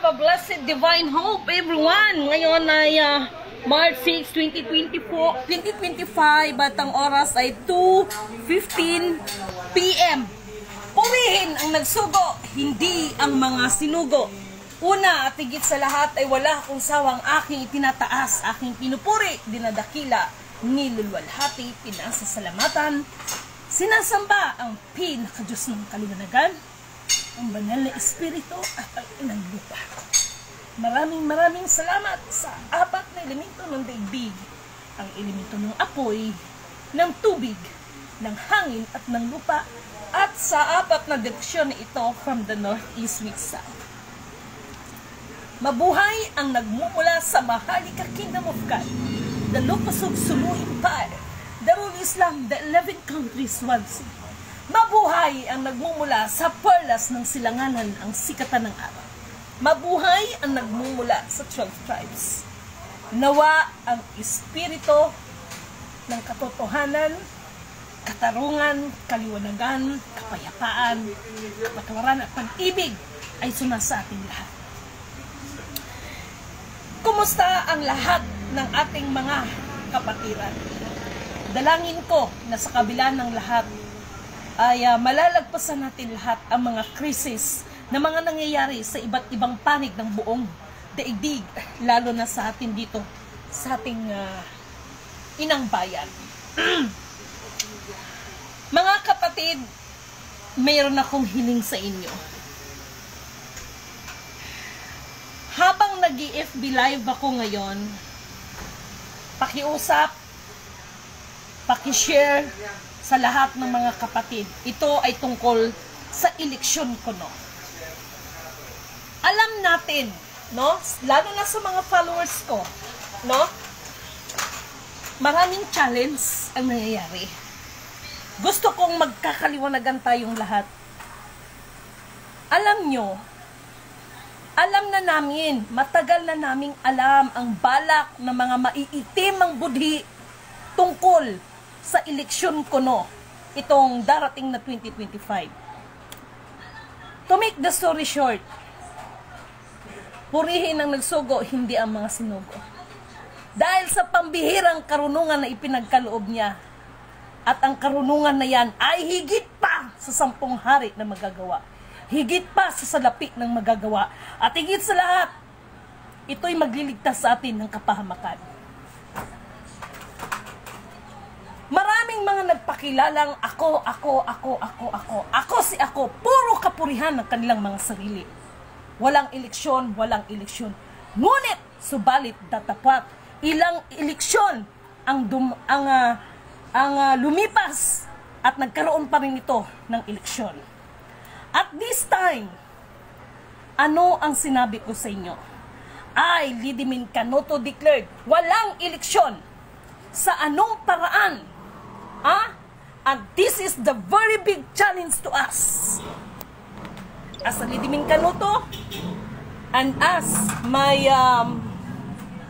a blessed divine hope, everyone. Ngayon ay March 6, 2025 at ang oras ay 2:15 PM. Purihin ang nagsugo, hindi ang mga sinugo. Una at higit sa lahat ay wala akong sawang aking itinataas, aking pinupuri, dinadakila, nilulwalhati, pinasasalamatan, sinasamba ang pinakadiyos ng kaliwanagan, ang banal na espiritu at ang inang lupa. Maraming salamat sa apat na elemento ng daigdig, ang elemento ng apoy, ng tubig, ng hangin at ng lupa, at sa apat na direksyon na ito from the north, east, west, south. Mabuhay ang nagmumula sa Maharlika Kingdom of God, the Lupasug Sulu Empire, Darul Islam, the 11 countries once. Mabuhay ang nagmumula sa perlas ng silanganan, ang sikatan ng araw. Mabuhay ang nagmumula sa 12 tribes. Nawa ang espiritu ng katotohanan, katarungan, kaliwanagan, kapayapaan, kapatawaran at pag-ibig ay sumasa ating lahat. Kumusta ang lahat ng ating mga kapatiran? Dalangin ko na sa kabila ng lahat ay malalagpasan natin lahat ang mga krisis na mga nangyayari sa iba't ibang panig ng buong daigdig, lalo na sa atin dito, sa ating inang bayan. Mga kapatid, mayroon akong hiling sa inyo. Habang nag-FB live ako ngayon, pakiusap, pakishare sa lahat ng mga kapatid. Ito ay tungkol sa eleksyon ko, no? Alam natin, no? Lalo na sa mga followers ko, no? Maraming challenge ang nangyayari. Gusto kong magkakaliwanagan tayong lahat. Alam nyo, alam na namin, matagal na naming alam ang balak ng mga maiitim ang budhi tungkol sa eleksyon ko, no, itong darating na 2025. To make the story short, purihin ang nagsugo, hindi ang mga sinugo. Dahil sa pambihirang karunungan na ipinagkaloob niya, at ang karunungan na yan ay higit pa sa 10 hari na magagawa. Higit pa sa salapi ng magagawa. At higit sa lahat, ito'y magliligtas sa atin ng kapahamakan. Maraming mga nagpakilalang ako. Ako si ako. Puro kapurihan ng kanilang mga sarili. Walang eleksyon. Ngunit, subalit datapat, ilang eleksyon ang lumipas at nagkaroon pa rin ito ng eleksyon. At this time, ano ang sinabi ko sa inyo? I, Lidimin Canoto, declared, walang eleksyon sa anong paraan. And this is the very big challenge to us. As a Lidimin Canoto, and as my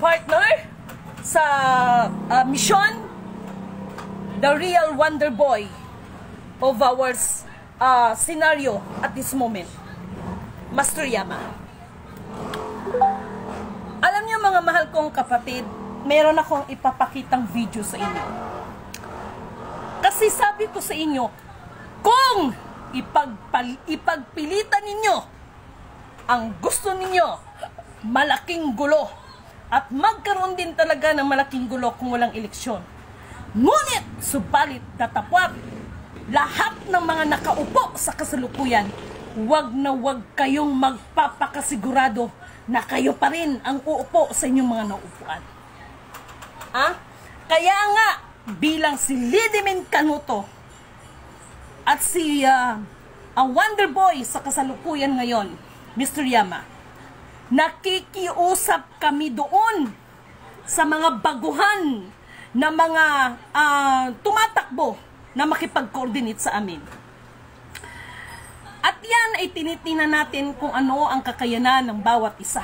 partner sa mission, the real wonder boy of our scenario at this moment, Master Yama. Alam niyo mga mahal kong kapatid, meron akong ipapakitang video sa inyo. Kasi sabi ko sa inyo, kung ipagpilitan ninyo ang gusto ninyo, malaking gulo, at magkaroon din talaga ng malaking gulo kung walang eleksyon. Ngunit, subalit tatapwat, lahat ng mga nakaupo sa kasalukuyan, wag na wag kayong magpapakasigurado na kayo pa rin ang uupo sa inyong mga naupuan. Kaya nga, bilang si Lidimin Canoto at si ang Wonder Boy sa kasalukuyan ngayon, Mr. Yama, nakikiusap kami doon sa mga baguhan na mga tumatakbo na makipag-coordinate sa amin. At yan ay tinitingnan natin kung ano ang kakayanan ng bawat isa.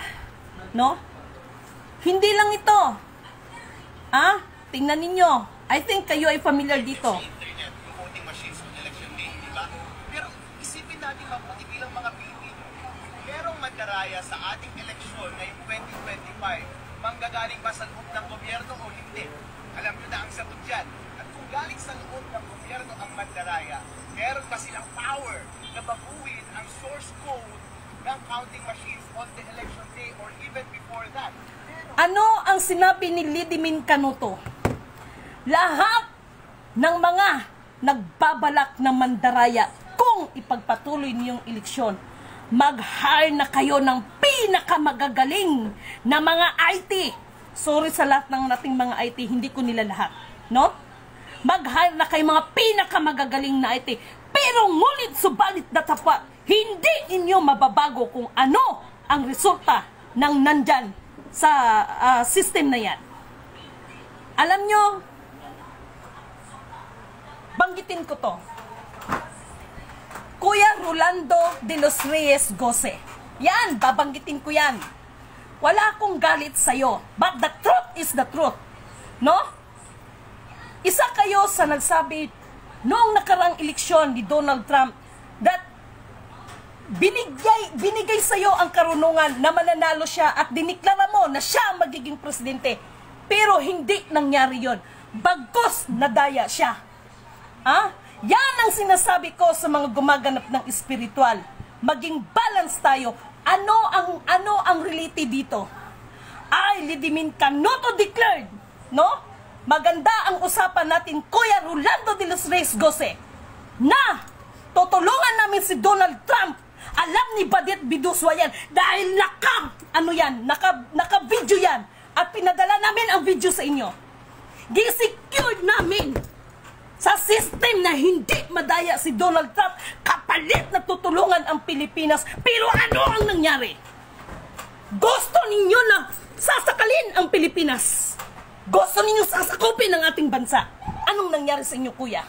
No? Hindi lang ito. Tingnan ninyo. I think kayo ay familiar dito. Voting machines on election day, di ba? Pero isipin natin mabuti bilang mga Pilipino. Merong mandaraya sa ating eleksyon ngayong 2025, manggagaling ba sa loob ng gobyerno o hindi? Alam nyo na ang sagot dyan. At kung galing sa loob ng gobyerno ang mandaraya, meron ba silang power na baguhin ang source code ng counting machines on the election day or even before that? Ano ang sinabi ni Lidimin Canuto? Lahat ng mga nagbabalak na mandaraya, kung ipagpatuloy niyong eleksyon, mag-hire na kayo ng pinakamagagaling na mga IT. Sorry sa lahat ng nating mga IT, hindi ko nila lahat, no? Mag-hire na kayo mga pinakamagagaling na IT. Pero ngunit subalit na tapat, hindi inyo mababago kung ano ang resulta ng nandyan sa system na yan. Alam nyo, banggitin ko to. Kuya Rolando de los Reyes Gose. Yan, babanggitin ko yan. Wala akong galit sa'yo. But the truth is the truth. No? Isa kayo sa nagsabi noong nakarang eleksyon ni Donald Trump that binigay sa'yo ang karunungan na mananalo siya at diniklara mo na siya ang magiging presidente. Pero hindi nangyari yon. Bagkus nadaya siya. Yan ang sinasabi ko sa mga gumaganap ng espiritual. Maging balance tayo. Ano ang reality dito? Lidimin Canuto declared, no? Maganda ang usapan natin, Kuya Rolando de los Reyes Gose, na tutulungan namin si Donald Trump. Alam ni Badet Biduswa yan dahil naka-video yan at pinadala namin ang video sa inyo. Gisecured namin sa system na hindi madaya si Donald Trump, kapalit na tutulungan ang Pilipinas. Pero ano ang nangyari? Gusto ninyo na sasakalin ang Pilipinas. Gusto ninyo sasakupin ang ating bansa. Anong nangyari sa inyo, kuya?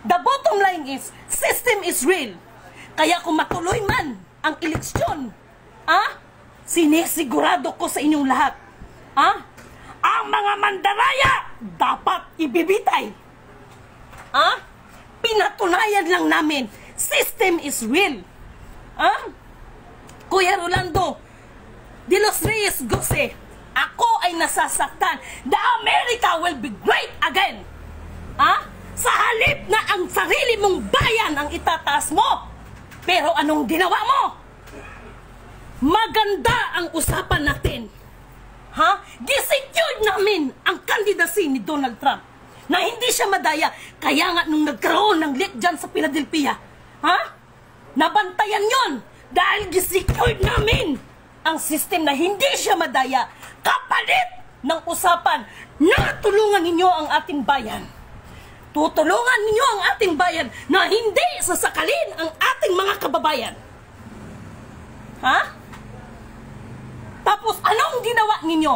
The bottom line is, system is real. Kaya kung matuloy man ang eleksyon, sinisigurado ko sa inyong lahat, ang mga mandaraya dapat ibibitay. Pinatunayan lang namin, system is real. Kuya Rolando de los Reyes Gose, ako ay nasasaktan. The America will be great again. Sa halip na ang sarili mong bayan ang itataas mo, pero anong ginawa mo? Maganda ang usapan natin. Gisecured namin ang candidacy ni Donald Trump na hindi siya madaya. Kaya nga nung nagkaroon ng leak dyan sa Philadelphia, nabantayan yon dahil gisecured namin ang system na hindi siya madaya, kapalit ng usapan na tulungan ninyo ang ating bayan. Tutulungan ninyo ang ating bayan na hindi sasakalin ang ating mga kababayan. Tapos anong ginawa ninyo?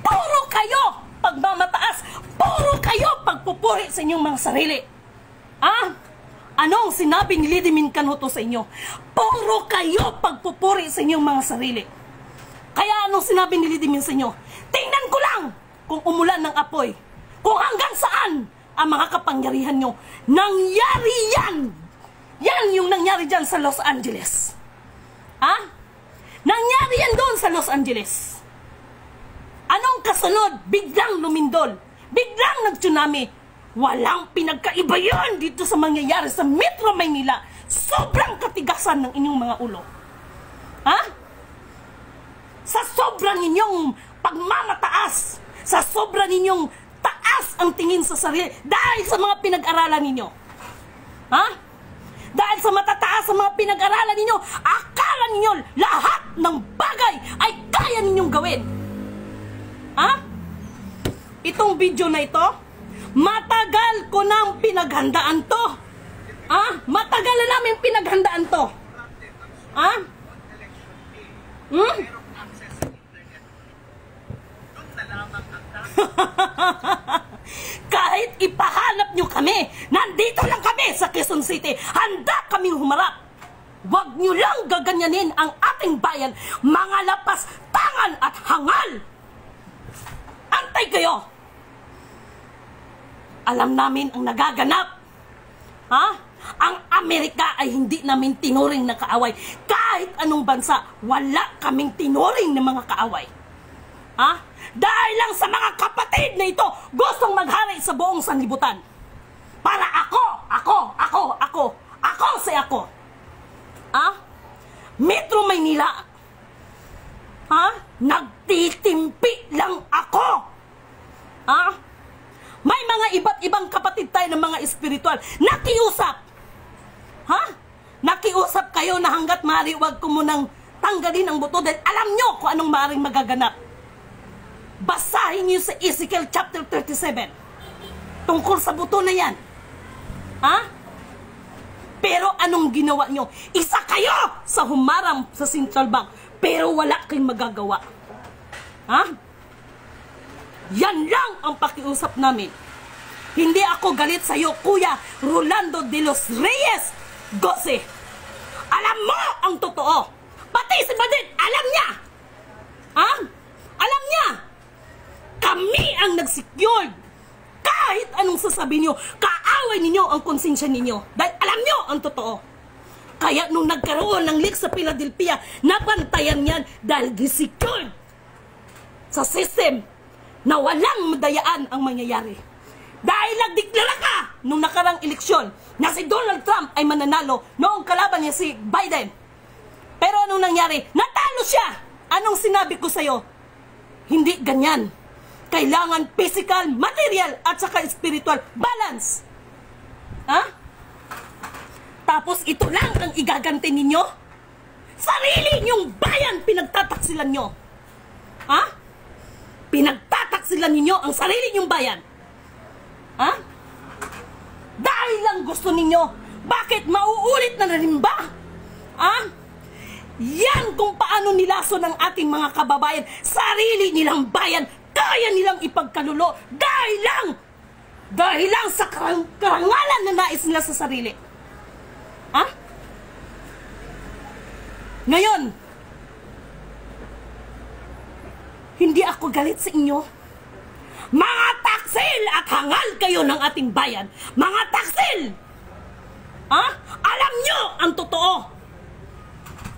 Puro kayo pagmamataas, puro kayo pagpupuri sa inyong mga sarili. Anong sinabi ni Lidimin Canuto sa inyo? Puro kayo pagpupuri sa inyong mga sarili. Kaya anong sinabi ni Lidimin sa inyo? Tingnan ko lang kung umulan ng apoy, kung hanggang saan ang mga kapangyarihan nyo. Nangyari yan! Yan yung nangyari dyan sa Los Angeles. Nangyari yan doon sa Los Angeles. Anong kasunod? Biglang lumindol. Biglang nag-tsunami. Walang pinagkaiba yan dito sa mangyayari sa Metro Maynila. Sobrang katigasan ng inyong mga ulo. Sa sobrang inyong pagmamataas, sa sobrang inyong taas ang tingin sa sarili, dahil sa mga pinag-aralan ninyo. Dahil sa matataas sa mga pinag-aralan ninyo, akala ninyo lahat ng bagay ay kaya ninyong gawin. Itong video na ito, matagal ko nang pinaghandaan to. Matagal na namin pinaghandaan to. Kahit ipahanap nyo kami, nandito lang kami sa Quezon City, handa kaming humarap. Huwag nyo lang gaganyanin ang ating bayan, mga lapas, tangan at hangal. Antay kayo. Alam namin ang nagaganap. Ang Amerika ay hindi namin tinuring na kaaway. Kahit anong bansa, wala kaming tinuring na mga kaaway. Ha? Dahil lang sa mga kapatid na ito, gustong maghari sa buong sanlibutan. Para ako si ako. Ha? Metro Maynila. Ha? Nagtitimpi lang ako. Ha? May mga iba't ibang kapatid tayo ng mga espiritual. Nakiusap. Ha? Nakiusap kayo na hanggat maaari, wag ko munang tanggalin ang buto dahil alam nyo kung anong maaaring magaganap. Basahin niyo sa Ezekiel chapter 37. Tungkol sa buto na yan. Ha? Pero anong ginawa nyo? Isa kayo sa humarang sa Central Bank, pero wala kayong magagawa. Ha? Yan lang ang pakiusap namin. Hindi ako galit sa iyo, Kuya Rolando de los Reyes Gose. Alam mo ang totoo. Pati si Badit, alam niya. Ha? Alam niya. Kami ang nag-secured. Kahit anong sasabihin niyo, kaaway ninyo ang konsensya ninyo. Dahil alam niyo ang totoo. Kaya nung nagkaroon ng leak sa Philadelphia, napantayan yan dahil gisecured sa system na walang madayaan ang mangyayari. Dahil nagdeklara ka nung nakarang eleksyon na si Donald Trump ay mananalo noong kalaban niya si Biden. Pero anong nangyari? Natalo siya! Anong sinabi ko sa'yo? Hindi ganyan. Kailangan physical, material, at saka spiritual balance. Ha? Tapos ito lang ang igaganti ninyo? Sarili niyong bayan pinagtataksilan nyo. Ha? Pinagtataksilan ninyo ang sarili niyong bayan. Ha? Dahil lang gusto ninyo, bakit mauulit na rin ba? Ha? Yan kung paano nilaso ng ating mga kababayan, sarili nilang bayan, kaya nilang ipagkalulo dahil lang sa karangalan na nais nila sa sarili. Ha? Ngayon, hindi ako galit sa inyo. Mga taksil at hangal kayo ng ating bayan. Mga taksil! Ha? Alam nyo ang totoo.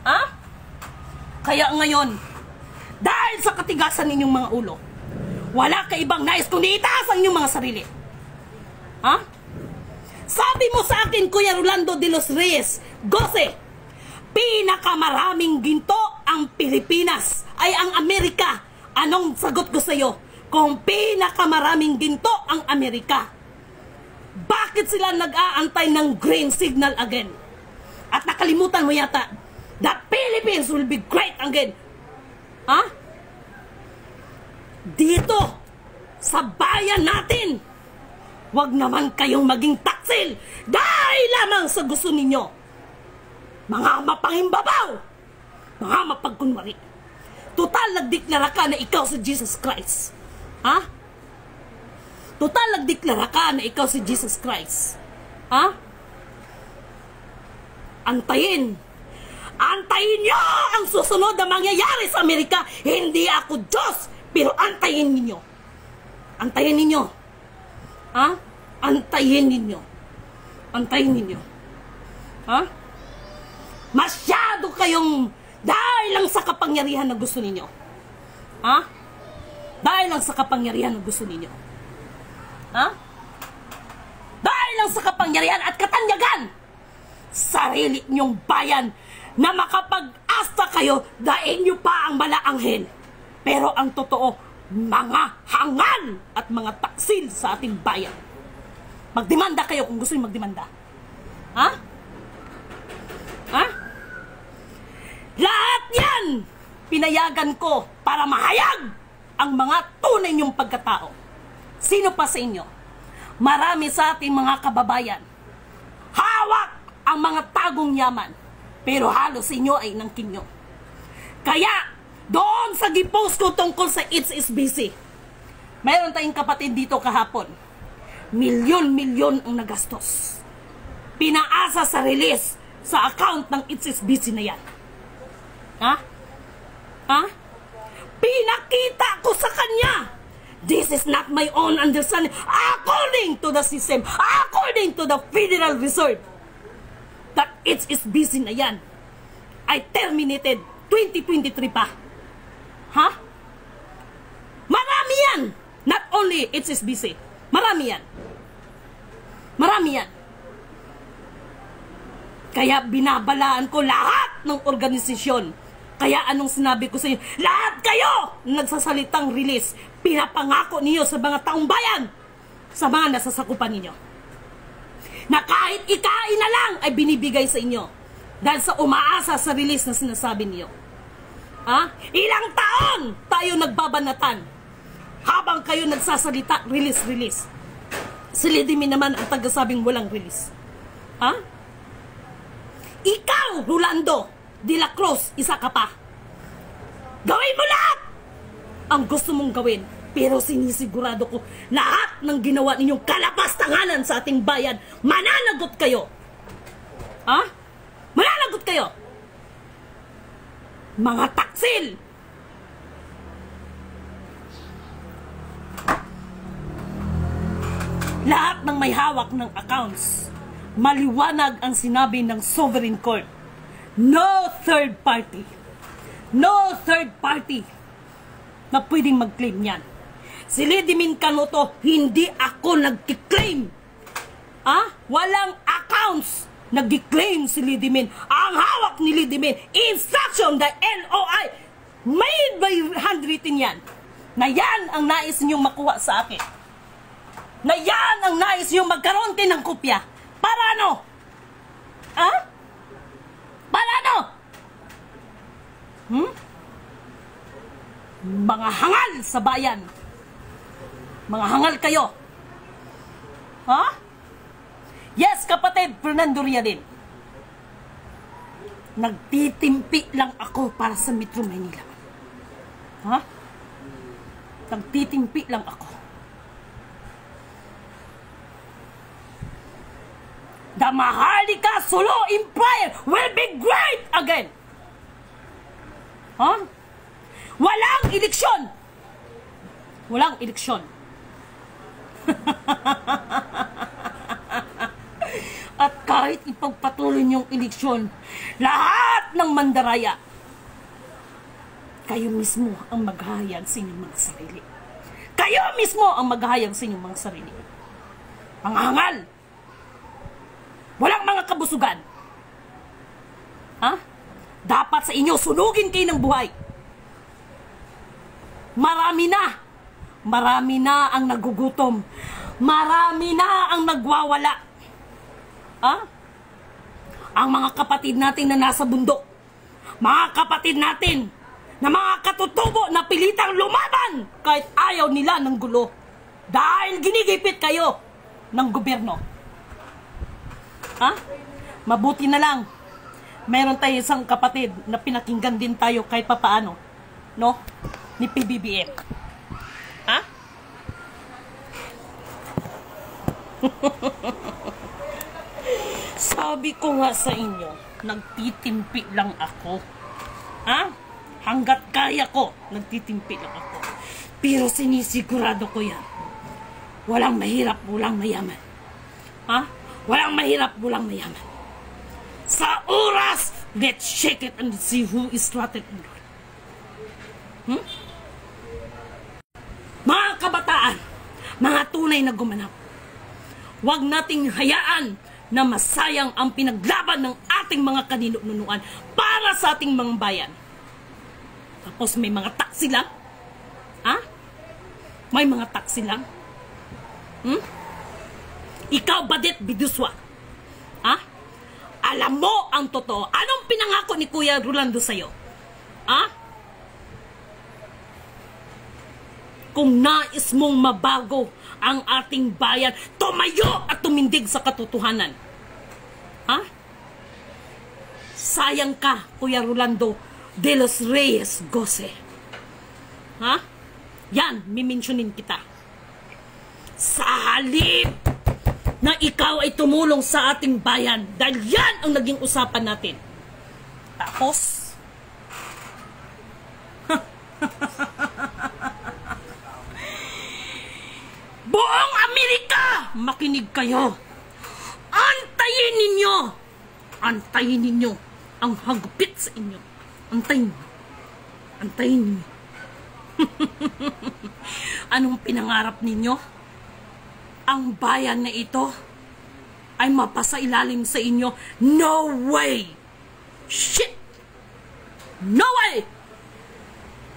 Ha? Kaya ngayon, dahil sa katigasan ninyong mga ulo, wala ka ibang nais kundi itaas ang inyong mga sarili. Ha? Sabi mo sa akin, Kuya Rolando de los Reyes Gose, pinakamaraming ginto ang Pilipinas ay ang Amerika. Anong sagot ko sa iyo? Kung pinakamaraming ginto ang Amerika, bakit sila nag-aantay ng green signal again? At nakalimutan mo yata, the Philippines will be great again. Ha? Dito, sa bayan natin, wag naman kayong maging taksil dahil lamang sa gusto ninyo. Mga mapangimbabaw, mga mapagkunwari. Total, nagdeklara ka na ikaw si Jesus Christ. Ha? Total, nagdeklara ka na ikaw si Jesus Christ. Ha? Antayin. Antayin nyo ang susunod na mangyayari sa Amerika. Hindi ako Diyos, pero antayin ninyo. Antayin ninyo. Ha? Antayin ninyo. Antayin ninyo. Ha? Masyado kayong dahil lang sa kapangyarihan na gusto ninyo. Ha? Dahil lang sa kapangyarihan na gusto ninyo. Ha? Dahil lang sa kapangyarihan at katanyagan, sarili nyong bayan na makapag-asta kayo dahil nyo pa ang malaanghel. Pero ang totoo, mga hangal at mga taksil sa ating bayan. Magdemanda kayo kung gusto nyo magdemanda. Ha? Ha? Lahat yan pinayagan ko para mahayag ang mga tunay niyong pagkatao. Sino pa sa inyo? Marami sa ating mga kababayan, hawak ang mga tagong yaman, pero halos sa inyo ay nangkinyo. Kaya, doon sa gipost ko tungkol sa HSBC, mayroon tayong kapatid dito kahapon, milyon-milyon ang nagastos. Pinaasa sa release sa account ng HSBC na yan. Ha? Ha? Pinakita ko sa kanya, this is not my own understanding, according to the system, according to the Federal Reserve. HSBC na yan ay terminated 2023 pa. Ha? Marami yan! Not only HSBC. Marami yan. Marami yan. Kaya binabalaan ko lahat ng organisasyon. Kaya anong sinabi ko sa inyo? Lahat kayo nagsasalitang release. Pinapangako niyo sa mga taong bayan, sa mga nasasakupan ninyo, na kahit ikain na lang ay binibigay sa inyo dahil sa umaasa sa release na sinasabi niyo. Ha? Ilang taon tayo nagbabanatan habang kayo nagsasalita release. Si Lady Min naman ang tagasabing walang release. Ha? Ikaw, Rolando de la Cruz, isa ka pa. Gawin mo lahat ang gusto mong gawin. Pero sinisigurado ko, lahat ng ginawa ninyong kalapastanganan sa ating bayan, mananagot kayo. Ha? Mananagot kayo. Mga taksil. Lahat ng may hawak ng accounts, maliwanag ang sinabi ng Sovereign Court. No third party. No third party na pwedeng mag-claim yan. Si Lady Min Canoto, hindi ako nag-claim. Walang accounts nag-claim si Lady Min. Ang hawak ni Lady Min, instruction, the NOI, made by handwritten yan. Na yan ang nais niyong makuha sa akin. Na yan ang nais niyong magkaroon din ng kopya. Para ano? Para ano? Mga hangal sa bayan. Mga hangal kayo. Yes, kapatid, Fernando Riadin. Nagtitimpi lang ako para sa Metro Manila. Nagtitimpi lang ako. The Maharlika Sulu Empire will be great again. Walang eleksyon. Walang eleksyon. At kahit ipagpatuloy niyong eleksyon, lahat ng mandaraya, kayo mismo ang maghahayag sa inyong mga sarili. Kayo mismo ang maghahayag sa inyong mga sarili. Ang hangal. Walang mga kabusugan. Dapat sa inyo, sunugin kayo ng buhay. Marami na ang nagugutom. Marami na ang nagwawala. Ang mga kapatid natin na nasa bundok, mga kapatid natin na mga katutubo na pilitang lumaban kahit ayaw nila ng gulo dahil ginigipit kayo ng gobyerno. Mabuti na lang meron tayo isang kapatid na pinakinggan din tayo kahit papaano, no? Ni PBBM. Sabi ko nga sa inyo, nagtitimpi lang ako. Hanggat kaya ko, nagtitimpi lang ako. Pero sinisigurado ko yan. Walang mahirap, walang mayaman. Walang mahirap, walang mayaman. Sa oras, let's shake it and see who is trusted in Lord. Mga kabataan, mga tunay na gumanap, huwag nating hayaan na masayang ang pinaglaban ng ating mga kaninunuan para sa ating mga bayan. Tapos may mga taksi lang? May mga taksi lang? Ikaw, Badet Biduswa, alam mo ang totoo. Anong pinangako ni Kuya Rolando sa'yo? Kung nais mong mabago ang ating bayan, tumayo at tumindig sa katotohanan. Sayang ka, Kuya Rolando de los Reyes Gose. Yan, mimensyonin kita. Sa halip na ikaw ay tumulong sa ating bayan dahil yan ang naging usapan natin. Tapos, buong Amerika, makinig kayo. Antayin ninyo Antayin ninyo ang hagupit sa inyo. Antayin. Antayin ninyo. Anong pinangarap ninyo? Ang bayan na ito ay mapasailalim sa inyo? No way! Shit! No way!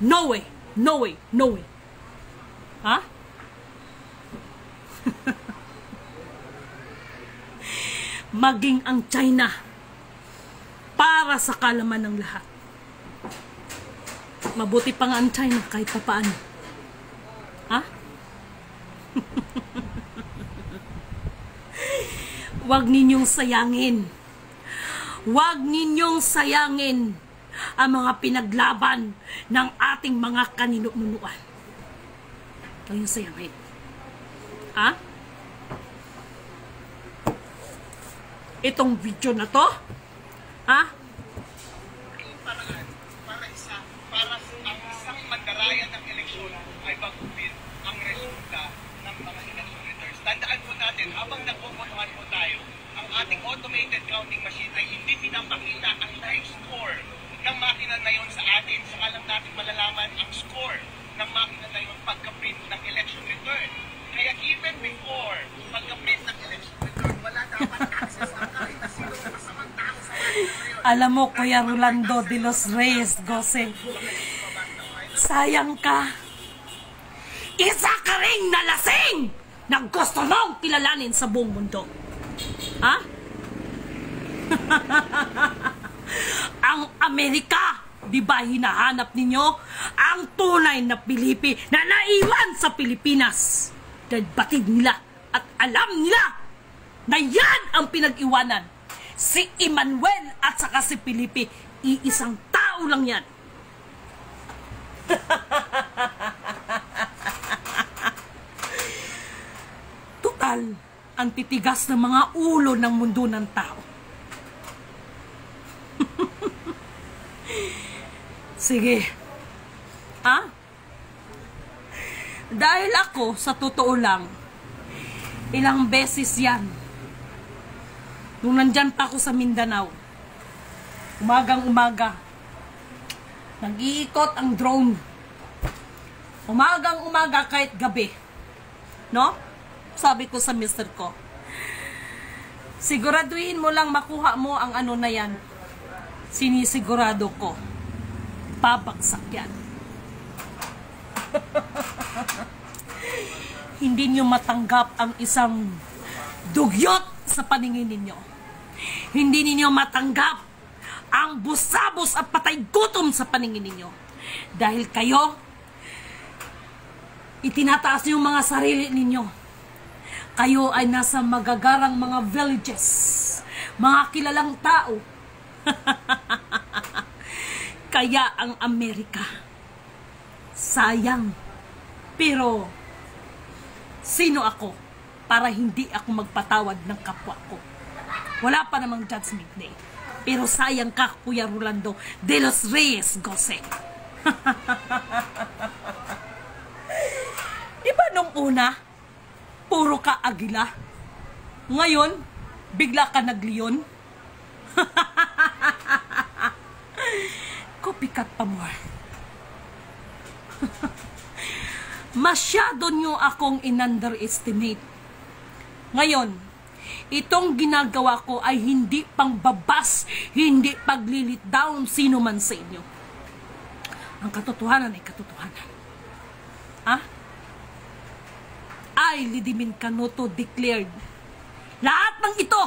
No way! No way! No way! Ha? Maging ang China para sa kalaman ng lahat. Mabuti pa nga ang China kahit papaano. Ha? Huwag ninyong sayangin. Huwag ninyong sayangin ang mga pinaglaban ng ating mga kaninunuan. Huwag ninyong sayangin. Ha? Itong video na to, ha? Para ang isang mandaraya ng eleksyon ay baguhin ang resulta ng mga election returns. Tandaan po natin, habang nagpupunuhan po tayo, ang ating automated counting machine ay hindi pinapakita ang live score ng makina na yon sa atin. Saka lang natin malalaman ang score ng makina na yon pagka-print ng election return. Kaya even before pagka-print ng election return, wala dapat access ang kahit na sino sa masamang tao sa makina na yon. Alam mo, Kuya Rolando de los Reyes Gose, sayang ka. Isa ka ring nalasing na gusto mong kilalanin sa buong mundo. Ha? Ang Amerika, di ba hinahanap ninyo ang tunay na Pilipi na naiwan sa Pilipinas? Dahil batid nila at alam nila na yan ang pinag-iwanan. Si Emmanuel at saka si Pilipi, iisang tao lang yan. Total, ang titigas ng mga ulo ng mundo ng tao. Sige. Ha? Dahil ako, sa totoo lang, ilang beses yan. Nung nandyan pa ako sa Mindanao, umagang-umaga, nag-iikot ang drone. Umagang-umaga kahit gabi. No? Sabi ko sa mister ko, siguraduhin mo lang makuha mo ang ano na yan. Sinisigurado ko, babagsak yan. Hindi niyo matanggap ang isang dugyot sa paningin ninyo. Hindi ninyo matanggap ang busabos at patay gutom sa paningin ninyo. Dahil kayo, itinataas niyo mga sarili ninyo. Kayo ay nasa magagarang mga villages, mga kilalang tao. Kaya ang Amerika, sayang. Pero, sino ako para hindi ako magpatawad ng kapwa ko? Wala pa namang judgment day. Pero sayang ka, Kuya Rolando de los Reyes Gose. Diba nung una, puro ka agila? Ngayon, bigla ka nagliyon? Copycat pa more. Masyado nyo akong in-underestimate. Ngayon, itong ginagawa ko ay hindi pangbabas, hindi paglilit down sino man sa inyo. Ang katotohanan ay katotohanan. Ha? I, Lidimin Canoto, declared, lahat ng ito,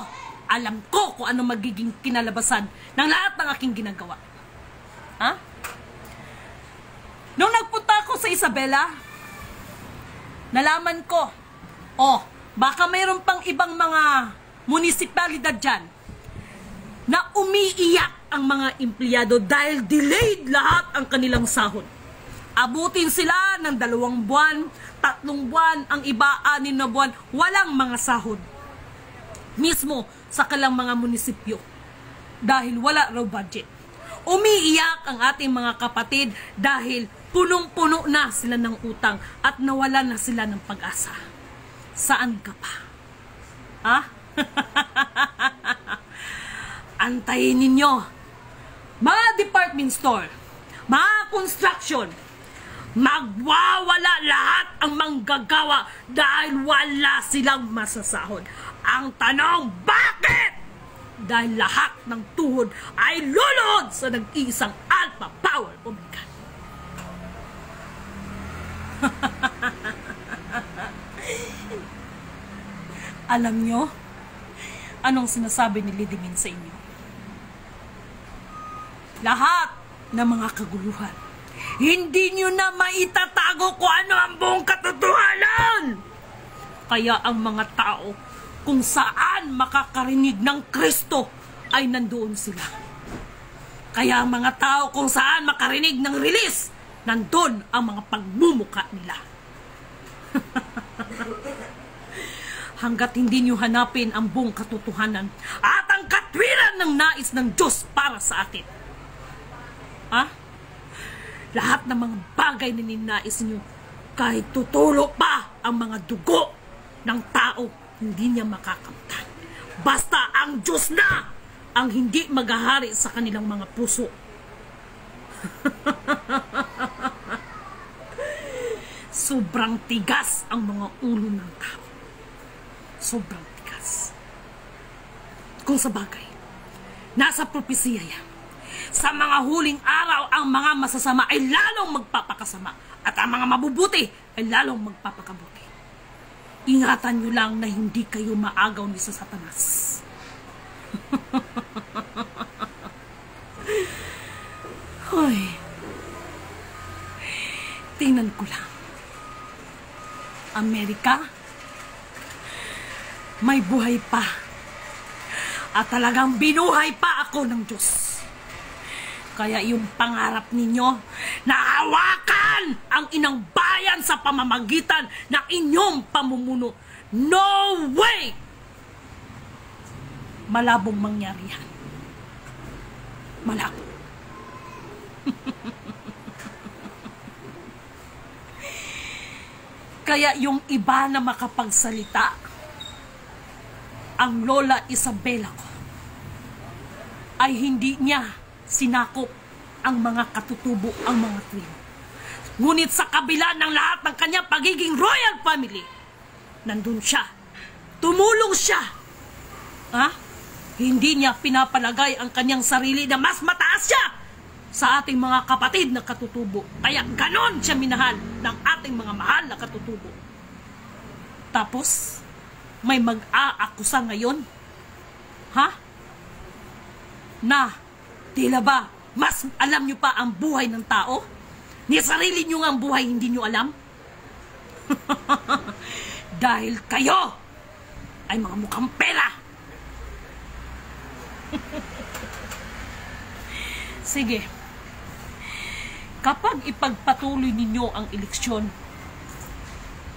alam ko kung ano magiging kinalabasan ng lahat ng aking ginagawa. Ha? Nung nagpunta ako sa Isabela, nalaman ko, baka mayroon pang ibang mga munisipalidad dyan na umiiyak ang mga empleyado dahil delayed lahat ang kanilang sahod. Abutin sila ng 2 buwan, 3 buwan, ang iba 6 na buwan, walang mga sahod. Mismo sa kalang mga munisipyo dahil wala raw budget. Umiiyak ang ating mga kapatid dahil punong-puno na sila ng utang at nawala na sila ng pag-asa. Saan ka pa? Ha? Antayin ninyo. Mga department store, mga construction, magwawala lahat ang manggagawa dahil wala silang masasahod. Ang tanong, bakit? Dahil lahat ng tuhod ay luluhod sa nag-iisang Alpha Power Omega. Alam nyo, anong sinasabi ni Lidimin sa inyo? Lahat ng mga kaguluhan, hindi nyo na maitatago kung ano ang buong katotohanan. Kaya ang mga tao, kung saan makakarinig ng Kristo, ay nandoon sila. Kaya ang mga tao, kung saan makarinig ng release, nandun ang mga pagmumuka nila. Hanggat hindi nyo hanapin ang buong katotohanan at ang katwiran ng nais ng Diyos para sa atin. Lahat ng mga bagay na ninais nyo, kahit tutulo pa ang mga dugo ng tao, hindi niya makakamtan. Basta ang Diyos na ang hindi maghahari sa kanilang mga puso. Sobrang tigas ang mga ulo ng tao. Sobrang tigas. Kung sa bagay, nasa propesiya yan. Sa mga huling araw, ang mga masasama ay lalong magpapakasama at ang mga mabubuti ay lalong magpapakabuti. Ingatan nyo lang na hindi kayo maagaw ni sa Satanas. Hoy, tingnan ko lang. Amerika, may buhay pa. At talagang binuhay pa ako ng Diyos. Kaya yung pangarap ninyo na hawakan ang inang bayan sa pamamagitan ng inyong pamumuno, no way! Malabong mangyari yan. Malabo. Kaya yung iba na makapagsalita, ang Lola Isabela ko, ay hindi niya sinakop ang mga katutubo, ang mga twin. Ngunit sa kabila ng lahat ng kanyang pagiging royal family, nandun siya. Tumulong siya. Hindi niya pinapalagay ang kanyang sarili na mas mataas siya sa ating mga kapatid na katutubo. Kaya ganon siya minahal ng ating mga mahal na katutubo. Tapos, may mag-aakusa ngayon, na tila ba mas alam nyo pa ang buhay ng tao? Ni sarili nyo nga ang buhay hindi nyo alam? Dahil kayo ay mga mukhang pera. Sige, kapag ipagpatuloy ninyo ang eleksyon,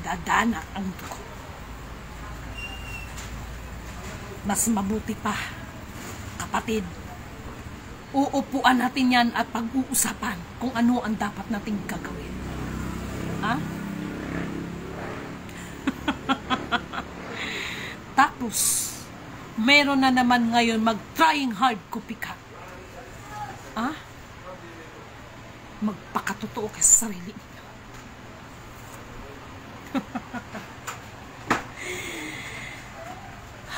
dadana ang dugo. Mas mabuti pa, kapatid, uupuan natin yan at pag-uusapan kung ano ang dapat nating gagawin. Tapos, meron na naman ngayon mag-trying hard copycat. Magpakatotoo ka sa sarili niyo.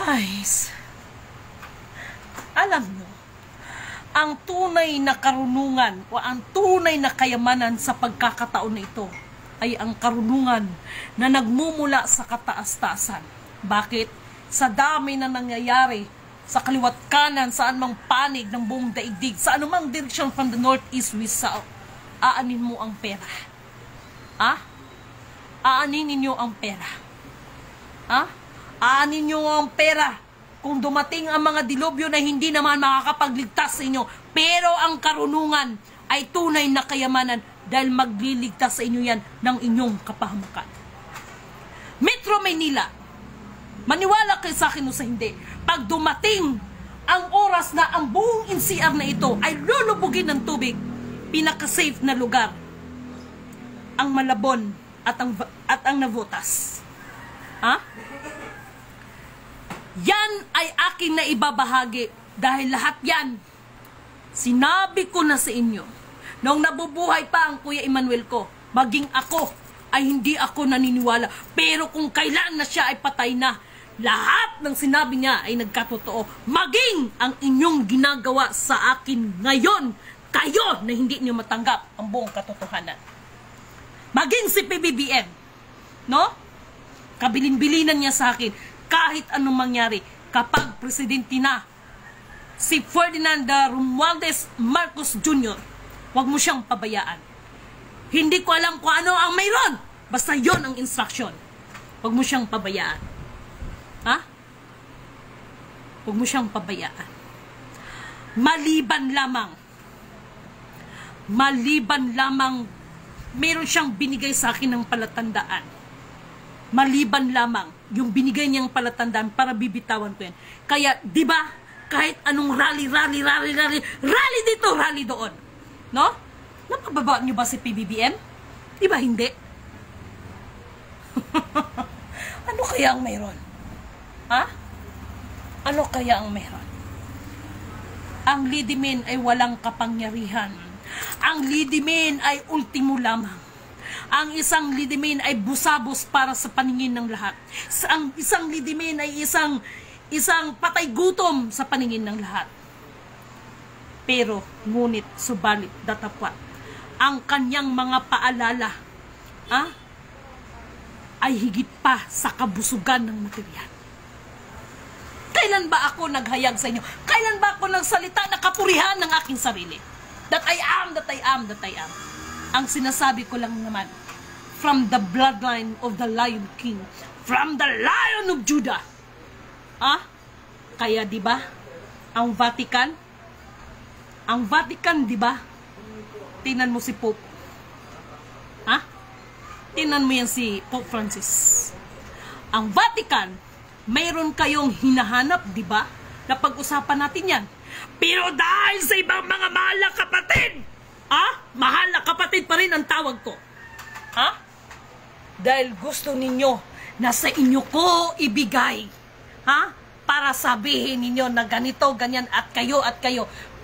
Guys, alam nyo, ang tunay na karunungan o ang tunay na kayamanan sa pagkakataon na ito ay ang karunungan na nagmumula sa kataas-taasan. Bakit? Sa dami na nangyayari sa kaliwat kanan, saan mang panig ng buong daigdig, sa anumang direction from the north, east, west, south, aanin mo ang pera. Aanin ninyo ang pera. Aanin nyo ang pera kung dumating ang mga dilubyo na hindi naman makakapagligtas sa inyo. Pero ang karunungan ay tunay na kayamanan dahil magliligtas sa inyo yan ng inyong kapahamakan. Metro Maynila, maniwala kayo sa akin o sa hindi, pag dumating ang oras na ang buong NCR na ito ay lulubugin ng tubig, pinaka-safe na lugar ang Malabon at ang Navotas. Yan ay aking na ibabahagi Dahil lahat yan, sinabi ko na sa inyo, noong nabubuhay pa ang Kuya Emmanuel ko, maging ako, ay hindi ako naniniwala. Pero kung kailan na siya ay patay na, lahat ng sinabi niya ay nagkatotoo. Maging ang inyong ginagawa sa akin ngayon, kayo na hindi niyo matanggap ang buong katotohanan. Maging si PBBM, no? Kabilin-bilinan niya sa akin kahit anong mangyari kapag presidente na si Ferdinand Romualdez Marcos Jr., wag mo siyang pabayaan. Hindi ko alam kung ano ang mayroon. Basta yon ang instruction. Wag mo siyang pabayaan. Ha? Wag mo siyang pabayaan. Maliban lamang, meron siyang binigay sa akin ng palatandaan. Maliban lamang, yung binigay niyang palatandaan para bibitawan ko yan. Kaya, di ba, kahit anong rally dito, rally doon. No? Napababa niyo ba si PBBM? Di ba hindi? Ano kaya ang mayroon? Ha? Ano kaya ang mayroon? Ang lidimin ay walang kapangyarihan. Ang lidimin ay ultimo lamang. Ang isang lidimin ay busabos para sa paningin ng lahat. Ang isang lidimin ay isang patay gutom sa paningin ng lahat. Pero, ngunit, subalit, datapwat, ang kanyang mga paalala, ay higit pa sa kabusugan ng material. Kailan ba ako naghayag sa inyo? Kailan ba ako nagsalita na kapurihan ng aking sarili? That I am. Ang sinasabi ko lang naman, from the bloodline of the Lion King, from the Lion of Judah. Kaya di ba, ang Vatican, di ba? Tingnan mo si Pope. Tingnan mo yan si Pope Francis. Ang Vatican, mayroon kayong hinahanap, di ba? Napag-usapan natin yan. Pero dahil sa ibang mga mahal na kapatid, mahal na kapatid pa rin ang tawag ko. Dahil gusto ninyo na sa inyo ko ibigay. Para sabihin ninyo na ganito, ganyan, at kayo.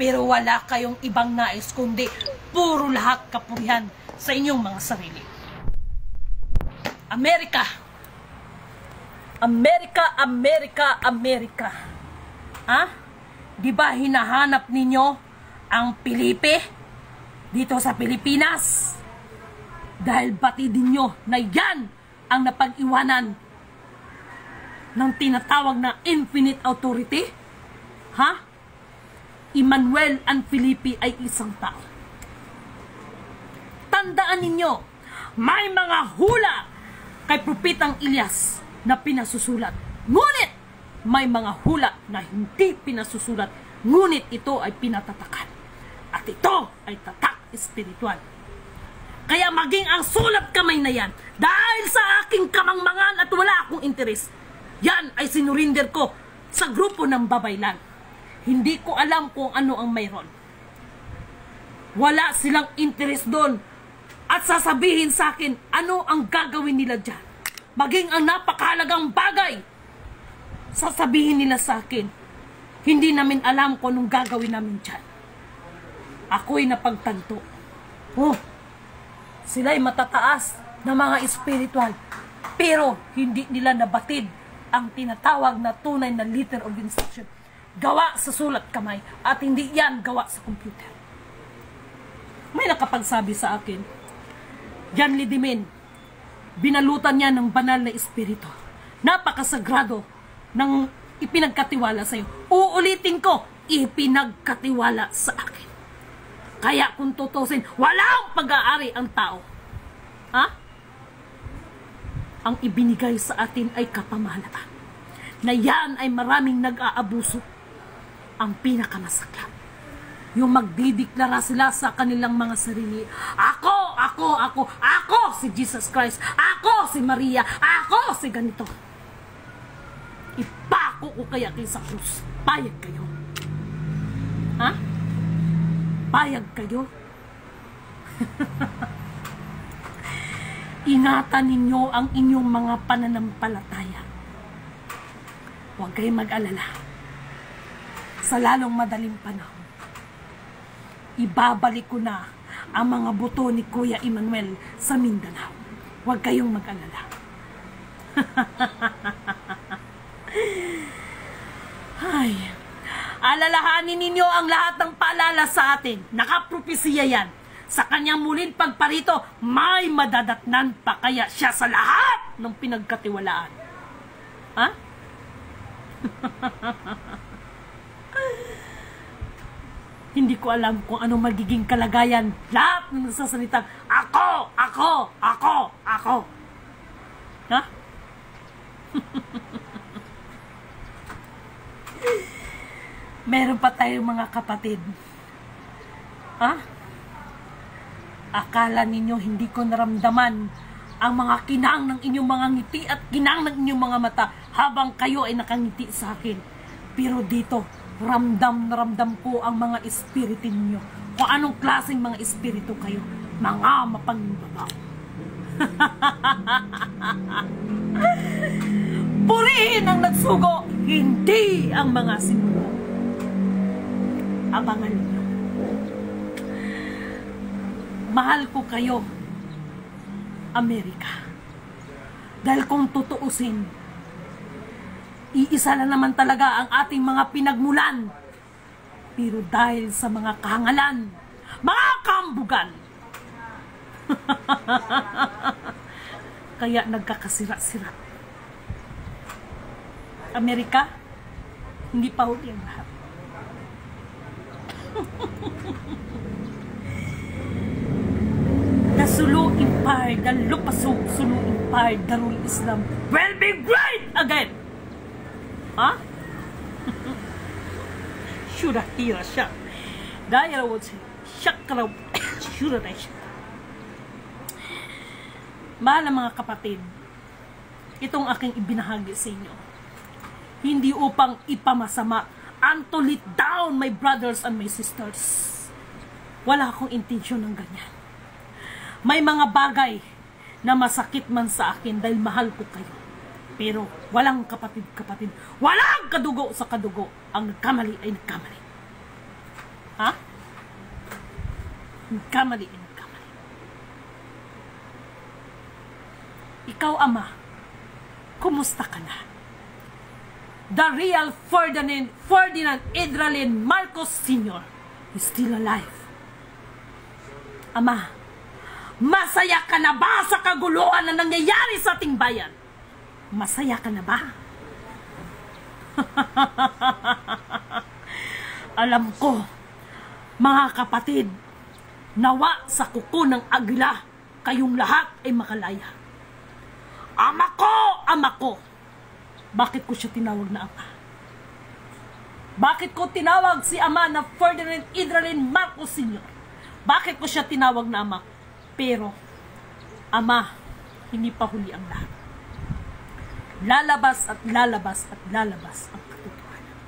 Pero wala kayong ibang nais, kundi puro lahat kapurihan sa inyong mga sarili. Amerika. Di ba hinahanap ninyo ang Pilipi dito sa Pilipinas? Dahil batidin nyo na yan ang napag-iwanan ng tinatawag na infinite authority? Emmanuel and Felipe ay isang tao. Tandaan ninyo, may mga hula kay Propetang Elias na pinasusulat. Ngunit, may mga hula na hindi pinasusulat. Ngunit ito ay pinatatakan. At ito ay tatak espiritual. Kaya maging ang sulat kamay na yan, dahil sa aking kamangmangan at wala akong interes, yan ay sinurinder ko sa grupo ng babaylan. Hindi ko alam kung ano ang mayroon. Wala silang interes doon. At sasabihin sa akin, ano ang gagawin nila dyan? Maging ang napakahalagang bagay. Sasabihin nila sa akin, hindi namin alam kung anong gagawin namin dyan. Ako'y napagtanto. Sila'y matataas na mga espiritual. Pero hindi nila nabatid ang tinatawag na tunay na letter of instruction. Gawa sa sulat kamay at hindi yan gawa sa computer. May nakapagsabi sa akin, Jan Lidimin, binalutan niya ng banal na espiritu. Napakasagrado ng ipinagkatiwala sa iyo. Uulitin ko, ipinagkatiwala sa akin. Kaya kung tutusin, walang pag-aari ang tao. Ang ibinigay sa atin ay kapamahalaan. Na yan ay maraming nag-aabuso. Ang pinakamasaklap, yung magdideklara sila sa kanilang mga sarili. Ako si Jesus Christ. Ako si Maria. Ako si ganito. Ipako ko kaya kayo sa krus. Payag kayo. Payag kayo. Ingatan ninyo ang inyong mga pananampalataya. Huwag kayong mag-alala. sa lalong madaling panahon. Ibabalik ko na ang mga buto ni Kuya Emmanuel sa Mindanao. Huwag kayong mag-alala. Ay, alalahanin ninyo ang lahat ng paalala sa atin. Nakapropesiya yan. Sa kanyang muling pagparito, may madadatnan pa kaya siya sa lahat ng pinagkatiwalaan. Ha? Hindi ko alam kung ano magiging kalagayan lahat ng nagsasalitang ako, ako, ako, ako. Ha? Meron pa tayong mga kapatid. Ha? Akala ninyo hindi ko naramdaman ang mga kinang ng inyong mga ngiti at kinang ng inyong mga mata habang kayo ay nakangiti sa akin. Pero dito, ramdam na ramdam ko ang mga espiritu ninyo. Kung anong klaseng mga espiritu kayo. Mga mapangbabaw. Purihin ang nagsugo, hindi ang mga sinugo. Abangan ninyo. Mahal ko kayo, Amerika. Dahil kung tutuusin, iisa na naman talaga ang ating mga pinagmulan. Pero dahil sa mga kahangalan, mga kambugan, kaya nagkakasira-sira. Amerika, hindi pa huli ang lahat. The Sulu Empire, the Lupasuk Sulu Empire, Darul Islam will be great again. Ha? Shura hira siya. Dahil ako siya karaw. Shura na siya. Mahal na mga kapatid, itong aking ibinahagi sa inyo, hindi upang ipamasama and to let down my brothers and my sisters. Wala akong intensyon ng ganyan. May mga bagay na masakit man sa akin dahil mahal ko kayo. Pero walang kapatid-kapatid, walang kadugo sa kadugo. Ang nagkamali ay nagkamali. Ha? Nagkamali ay nagkamali. Ikaw, Ama, kumusta ka na? The real Ferdinand Idralin Marcos Sr. is still alive. Ama, masaya ka na ba sa kaguluhan na nangyayari sa ating bayan? Masaya ka na ba? Alam ko, mga kapatid, nawa sa kuko ng agila, kayong lahat ay makalaya. Ama ko, ama ko. Bakit ko siya tinawag na ama? Bakit ko tinawag si ama na Ferdinand Idralin Marcos Sr.? Bakit ko siya tinawag na ama? Pero, ama, hindi pa huli ang lahat. Lalabas at lalabas at lalabas ang katotohanan.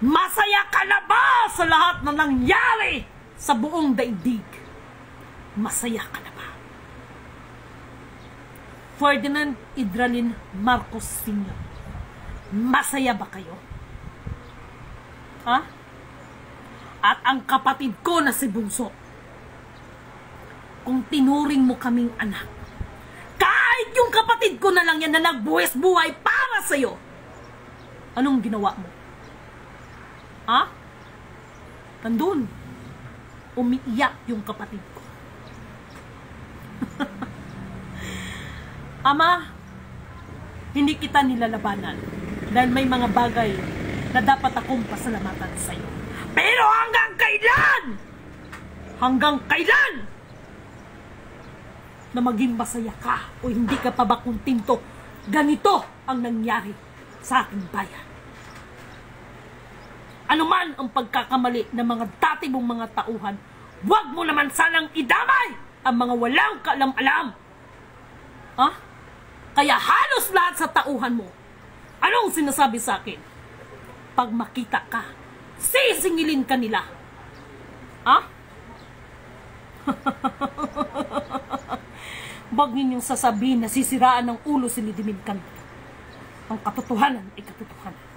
Masaya ka na ba sa lahat na nangyari sa buong daigdig? Masaya ka na ba? Ferdinand Idralin Marcos Sr. Masaya ba kayo? Ha? At ang kapatid ko na si Bunso, kung tinuring mo kaming anak, kahit yung kapatid ko na lang yan na nagbuwis buhay para sa'yo, anong ginawa mo? Ha? Nandun, umiiyak yung kapatid ko. Ama, hindi kita nilalabanan dahil may mga bagay na dapat akong pasalamatan sa'yo. Pero hanggang kailan? Hanggang kailan? Na maging masaya ka o hindi ka pa ba kuntinto, ganito ang nangyari sa aking bayan. Ano man ang pagkakamali ng mga dati mong mga tauhan, huwag mo naman sanang idamay ang mga walang kaalam-alam. Ha? Kaya halos lahat sa tauhan mo, anong sinasabi sa akin? Pag makita ka, sisingilin ka nila. Ha? Huwag ninyong sasabihin na sisiraan ng ulo si Lidimin Candela. Ang katotohanan ay katotohanan.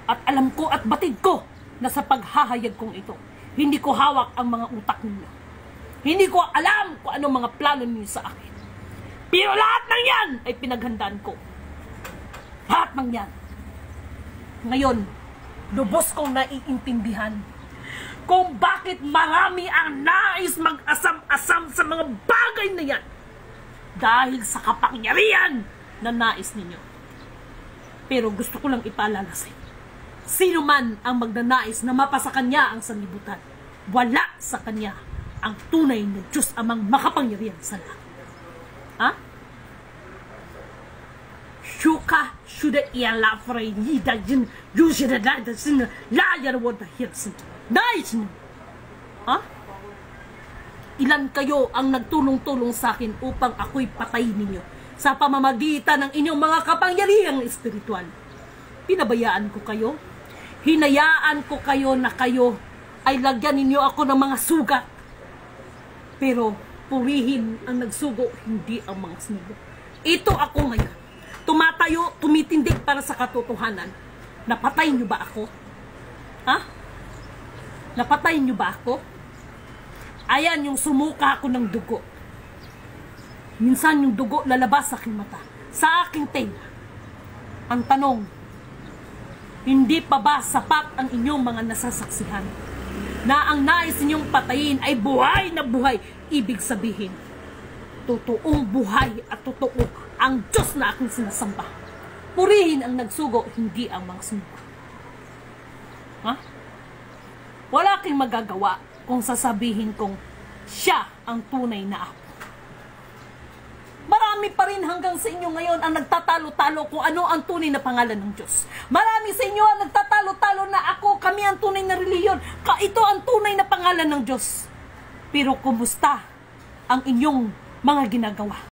At alam ko at batid ko na sa paghahayag kong ito, hindi ko hawak ang mga utak ninyo. Hindi ko alam kung anong mga plano ninyo sa akin. Pero lahat ng yan ay pinaghandaan ko. Lahat ng yan. Ngayon, lubos kong naiintindihan kung bakit marami ang nais mag-asam-asam sa mga bagay na yan. Dahil sa kapangyarihan na nais ninyo. Pero gusto ko lang ipaalala sa inyo. Sino man ang magnanais na mapasa kanya ang sanlibutan, wala sa kanya ang tunay na Diyos amang makapangyarihan sa lahat. Ha? Shuka shuda iala fray yida jin yushida da sin la yarwod hirsin. Nice. Ha? Ilan kayo ang nagtulong-tulong sa akin upang ako'y patayin ninyo sa pamamagitan ng inyong mga kapangyarihang espiritual? Pinabayaan ko kayo. Hinayaan ko kayo na kayo ay lagyan ninyo ako ng mga sugat. Pero purihin ang nagsugo, hindi ang mga sinugo. Ito ako ngayon. Tumatayo, tumitindig para sa katotohanan. Napatay niyo ba ako? Ha? Napatay niyo ba ako? Ayan yung sumuka ako ng dugo. Minsan yung dugo lalabas sa aking mata, sa aking tenga. Ang tanong, hindi pa ba sapat ang inyong mga nasasaksihan na ang nais ninyong patayin ay buhay na buhay? Ibig sabihin, totoong buhay at totoo ang Diyos na aking sinasamba. Purihin ang nagsugo, hindi ang mga sugo. Ha? Wala kang magagawa kung sasabihin kong siya ang tunay na ako. Marami pa rin hanggang sa inyo ngayon ang nagtatalo-talo kung ano ang tunay na pangalan ng Diyos. Marami sa inyo ang nagtatalo-talo na kami ang tunay na reliyon. Ito ang tunay na pangalan ng Diyos. Pero kumusta ang inyong mga ginagawa?